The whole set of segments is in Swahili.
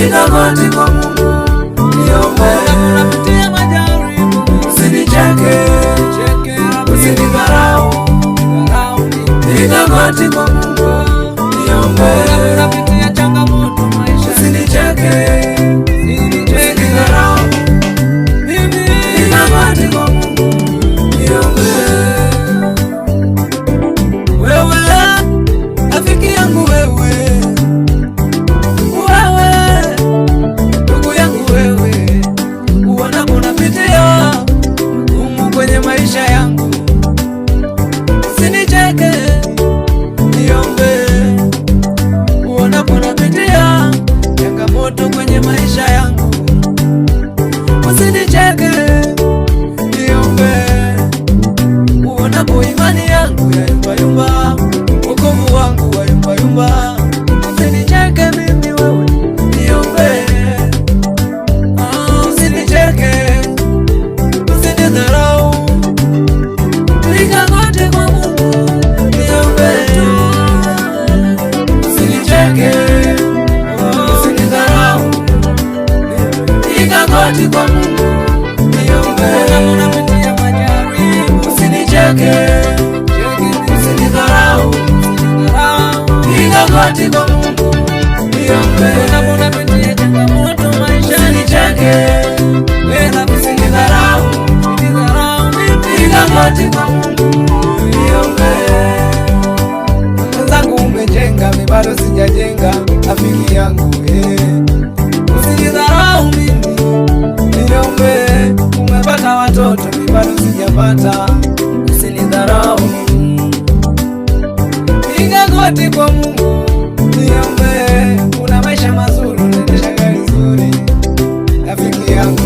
piga goti kwa Mungu, niombe. Unapitia majaribu, Usinicheke, usinidharau, piga goti kwa Mungu, niombe. unapitia changamoto maisha, Usinicheke, usinidharau, piga goti kwa Mungu, niombe. wewe rafiki yangu, wewe ndugu yangu, wewe uonapo unapitia magumu kwenye maisha yangu, usinicheke, niombe. Uonapo unapitia changamoto kwenye maisha yangu, usinicheke, niombe. Uonapo imani yangu yayumbayumba, wokovu wangu wayumbayumba, usinicheke mimi wewe, niombe. Usinicheke, usinidharau, piga goti kwa Mungu, niombe. Usinicheke, usinidharau, piga goti kwa Mungu, niombe. Unapitia majaribu, Usinicheke, usinidharau, piga goti kwa Mungu, niombe. unapitia changamoto maisha, Usinicheke, usinidharau, piga goti kwa Mungu, niombe. mwenzangu umejenga, mimi bado sijajenga, rafiki yangu usinidharau mimi, niombe. Umepata watoto, mimi bado sijapata, usinidharau, piga goti kwa Mungu, niombe. Una maisha mazuri, unaendesha gari nzuri, rafiki yangu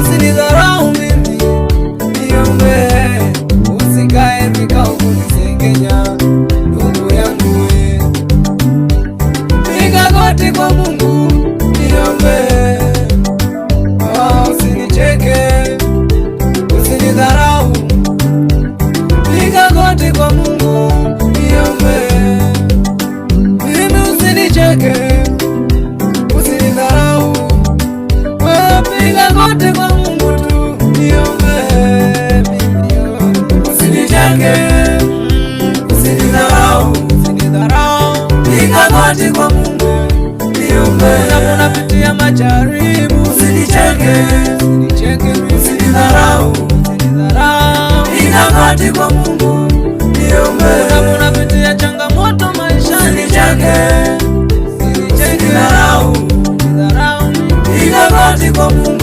usinidharau mimi, niombe. Usikae vikao kunisengenya, ndugu yangu piga goti kwa Mungu, niombe. Usinicheke, usinidharau, piga goti kwa Mungu, niombe. Mimi usinicheke, usinidharau, piga goti kwa Mungu tu, niombe. Usinicheke, usinidharau, piga goti kwa Mungu, niombe. Unapitia majaribu, Usinicheke, usinidharau, piga goti kwa Mungu, niombe. unapitia changamoto maisha, Usinicheke, usinidharau, piga goti kwa Mungu.